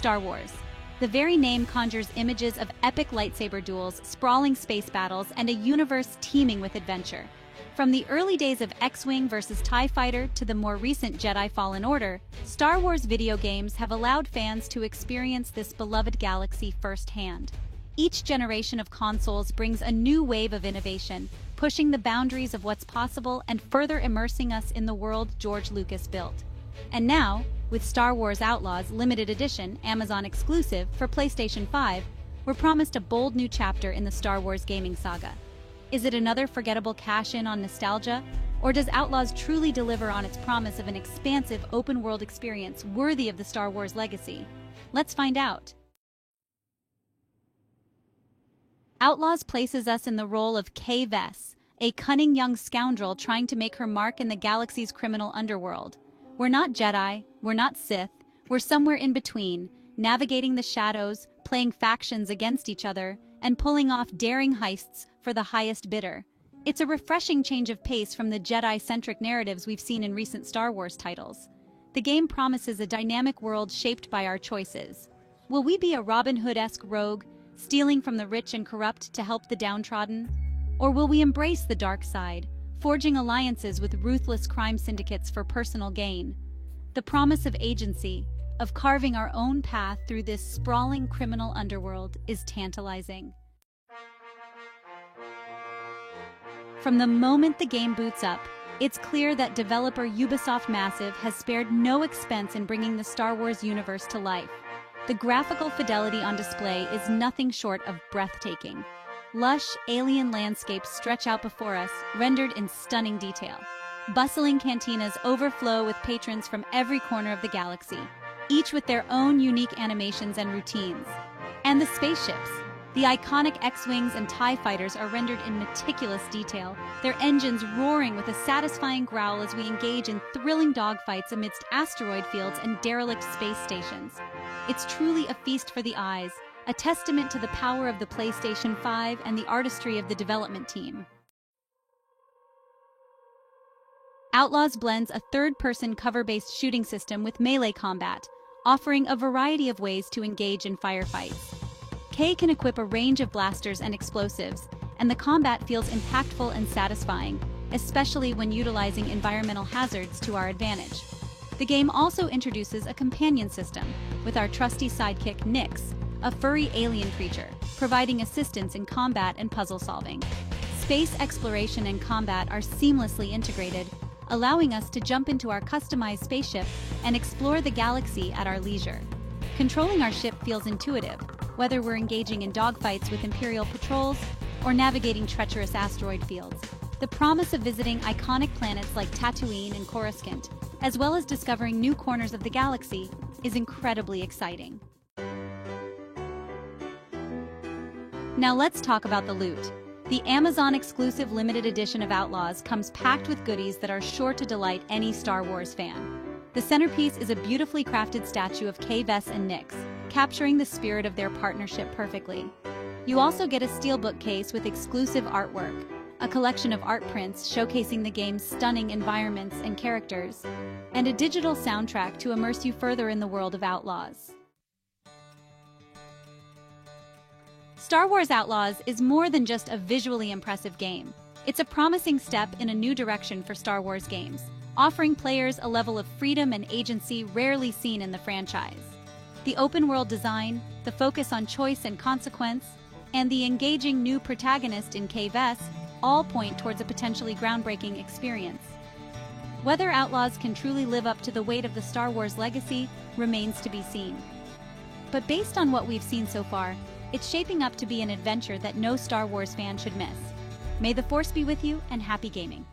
Star Wars. The very name conjures images of epic lightsaber duels, sprawling space battles, and a universe teeming with adventure. From the early days of X-Wing versus TIE Fighter to the more recent Jedi Fallen Order, Star Wars video games have allowed fans to experience this beloved galaxy firsthand. Each generation of consoles brings a new wave of innovation, pushing the boundaries of what's possible and further immersing us in the world George Lucas built. And now, with Star Wars Outlaws Limited Edition, Amazon exclusive for PlayStation 5, we're promised a bold new chapter in the Star Wars gaming saga. Is it another forgettable cash-in on nostalgia? Or does Outlaws truly deliver on its promise of an expansive open-world experience worthy of the Star Wars legacy? Let's find out. Outlaws places us in the role of Kay Vess, a cunning young scoundrel trying to make her mark in the galaxy's criminal underworld. We're not Jedi, we're not Sith, we're somewhere in between, navigating the shadows, playing factions against each other, and pulling off daring heists for the highest bidder. It's a refreshing change of pace from the Jedi-centric narratives we've seen in recent Star Wars titles. The game promises a dynamic world shaped by our choices. Will we be a Robin Hood-esque rogue, stealing from the rich and corrupt to help the downtrodden? Or will we embrace the dark side, forging alliances with ruthless crime syndicates for personal gain? The promise of agency, of carving our own path through this sprawling criminal underworld, is tantalizing. From the moment the game boots up, it's clear that developer Ubisoft Massive has spared no expense in bringing the Star Wars universe to life. The graphical fidelity on display is nothing short of breathtaking. Lush, alien landscapes stretch out before us, rendered in stunning detail. Bustling cantinas overflow with patrons from every corner of the galaxy, each with their own unique animations and routines. And the spaceships. The iconic X-Wings and TIE Fighters are rendered in meticulous detail, their engines roaring with a satisfying growl as we engage in thrilling dogfights amidst asteroid fields and derelict space stations. It's truly a feast for the eyes, a testament to the power of the PlayStation 5 and the artistry of the development team. Outlaws blends a third-person cover-based shooting system with melee combat, offering a variety of ways to engage in firefights. Kay can equip a range of blasters and explosives, and the combat feels impactful and satisfying, especially when utilizing environmental hazards to our advantage. The game also introduces a companion system, with our trusty sidekick Nyx, a furry alien creature, providing assistance in combat and puzzle solving. Space exploration and combat are seamlessly integrated, allowing us to jump into our customized spaceship and explore the galaxy at our leisure. Controlling our ship feels intuitive, whether we're engaging in dogfights with Imperial patrols or navigating treacherous asteroid fields. The promise of visiting iconic planets like Tatooine and Coruscant, as well as discovering new corners of the galaxy, is incredibly exciting. Now let's talk about the loot. The Amazon-exclusive limited edition of Outlaws comes packed with goodies that are sure to delight any Star Wars fan. The centerpiece is a beautifully crafted statue of Kay Vess and Nyx, capturing the spirit of their partnership perfectly. You also get a steelbook case with exclusive artwork, a collection of art prints showcasing the game's stunning environments and characters, and a digital soundtrack to immerse you further in the world of Outlaws. Star Wars Outlaws is more than just a visually impressive game. It's a promising step in a new direction for Star Wars games, offering players a level of freedom and agency rarely seen in the franchise. The open-world design, the focus on choice and consequence, and the engaging new protagonist in Kay Vess all point towards a potentially groundbreaking experience. Whether Outlaws can truly live up to the weight of the Star Wars legacy remains to be seen. But based on what we've seen so far, it's shaping up to be an adventure that no Star Wars fan should miss. May the Force be with you, and happy gaming!